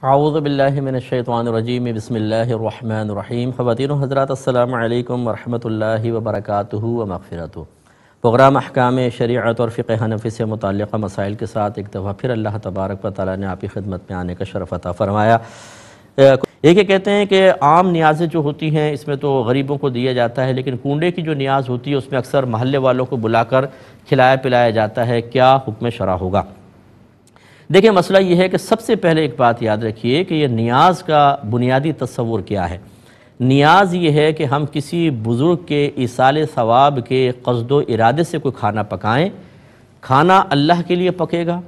اعوذ باللہ من الشیطان الرجیم بسم اللہ الرحمن الرحیم۔ خواتین و حضرات السلام علیکم ورحمۃ اللہ وبرکاتہ و مغفرتہ۔ پروگرام احکام شریعت اور فقہ حنفی سے متعلقہ مسائل کے ساتھ ایک دفعہ پھر اللہ تبارک و تعالیٰ نے آپ کی خدمت میں آنے کا شرف عطا فرمایا۔ ایک کہتے ہیں کہ عام نیازیں جو ہوتی ہیں اس میں تو غریبوں کو دیا جاتا ہے، لیکن کنڈے کی جو نیاز ہوتی ہے اس میں اکثر محلے والوں کو بلا کر کھلایا پلایا جاتا ہے، کیا حکم شرع ہوگا؟ دیکھیں، مسئلہ یہ ہے کہ سب سے پہلے ایک بات یاد رکھیے کہ یہ نیاز کا بنیادی تصور کیا ہے۔ نیاز یہ ہے کہ ہم کسی بزرگ کے ایصال ثواب کے قصد و ارادے سے کوئی کھانا پکائیں، کھانا اللہ کے لیے پکے گا،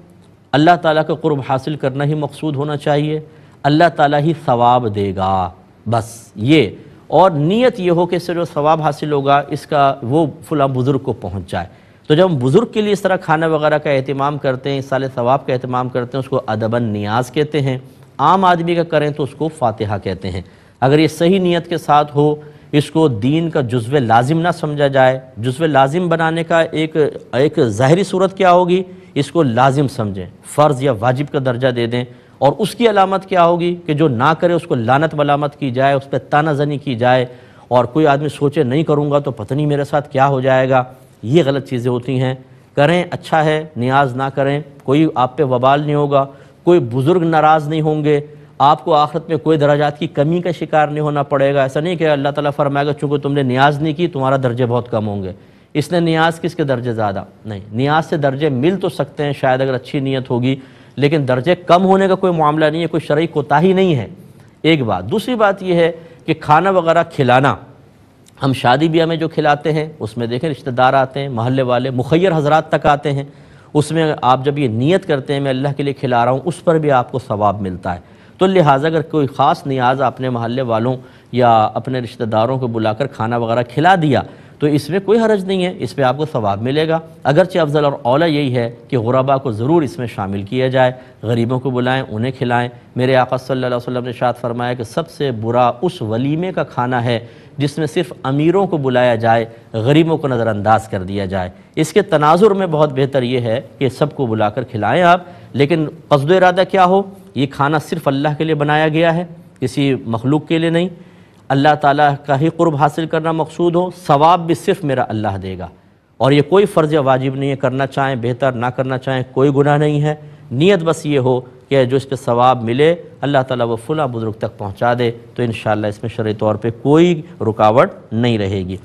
اللہ تعالیٰ کا قرب حاصل کرنا ہی مقصود ہونا چاہیے، اللہ تعالیٰ ہی ثواب دے گا، بس یہ، اور نیت یہ ہو کہ اس سے جو ثواب حاصل ہوگا اس کا وہ فلاں بزرگ کو پہنچ جائے۔ تو جب ہم بزرگ کے لیے اس طرح کھانا وغیرہ کا اہتمام کرتے ہیں، ایصال ثواب کا اہتمام کرتے ہیں، اس کو ادباً نیاز کہتے ہیں۔ عام آدمی کا کریں تو اس کو فاتحہ کہتے ہیں۔ اگر یہ صحیح نیت کے ساتھ ہو، اس کو دین کا جزو لازم نہ سمجھا جائے۔ جزو لازم بنانے کا ایک ظاہری صورت کیا ہوگی؟ اس کو لازم سمجھیں، فرض یا واجب کا درجہ دے دیں، اور اس کی علامت کیا ہوگی کہ جو نہ کرے اس کو لعنت ملامت کی جائے، اس پہ طعنہ زنی کی جائے، اور کوئی آدمی سوچے نہیں کروں گا تو پتہ نہیں میرے ساتھ کیا ہو جائے گا۔ یہ غلط چیزیں ہوتی ہیں۔ کریں اچھا ہے، نیاز نہ کریں، کوئی آپ پہ وبال نہیں ہوگا، کوئی بزرگ ناراض نہیں ہوں گے، آپ کو آخرت میں کوئی درجات کی کمی کا شکار نہیں ہونا پڑے گا۔ ایسا نہیں کہ اللہ تعالیٰ فرمائے گا چونکہ تم نے نیاز نہیں کی تمہارا درجے بہت کم ہوں گے، اس نے نیاز کس کے درجے زیادہ؟ نہیں، نیاز سے درجے مل تو سکتے ہیں شاید اگر اچھی نیت ہوگی، لیکن درجے کم ہونے کا کوئی معاملہ نہیں ہے، کوئی شرعی کوتاہی نہیں ہے۔ ایک بات۔ دوسری بات یہ ہے کہ کھانا وغیرہ کھلانا، ہم شادی بیاہ میں جو کھلاتے ہیں اس میں دیکھیں رشتہ دار آتے ہیں، محلے والے، مخیر حضرات تک آتے ہیں، اس میں آپ جب یہ نیت کرتے ہیں میں اللہ کے لیے کھلا رہا ہوں، اس پر بھی آپ کو ثواب ملتا ہے۔ تو لہٰذا اگر کوئی خاص نیاز اپنے محلے والوں یا اپنے رشتہ داروں کو بلا کر کھانا وغیرہ کھلا دیا تو اس میں کوئی حرج نہیں ہے، اس پہ آپ کو ثواب ملے گا۔ اگرچہ افضل اور اولیٰ یہی ہے کہ غربا کو ضرور اس میں شامل کیا جائے، غریبوں کو بلائیں، انہیں کھلائیں۔ میرے آقا صلی اللہ علیہ وسلم نے ارشاد فرمایا کہ سب سے برا اس ولیمے کا کھانا ہے جس میں صرف امیروں کو بلایا جائے، غریبوں کو نظر انداز کر دیا جائے۔ اس کے تناظر میں بہت بہتر یہ ہے کہ سب کو بلا کر کھلائیں آپ، لیکن قصد و ارادہ کیا ہو؟ یہ کھانا صرف اللہ کے لیے بنایا گیا ہے، کسی مخلوق کے لیے نہیں، اللہ تعالیٰ کا ہی قرب حاصل کرنا مقصود ہو، ثواب بھی صرف میرا اللہ دے گا، اور یہ کوئی فرض یا واجب نہیں ہے، کرنا چاہیں بہتر، نہ کرنا چاہیں کوئی گناہ نہیں ہے۔ نیت بس یہ ہو کہ جو اس پہ ثواب ملے اللہ تعالیٰ وہ فلاں بزرگ تک پہنچا دے، تو انشاءاللہ اس میں شرعی طور پہ کوئی رکاوٹ نہیں رہے گی۔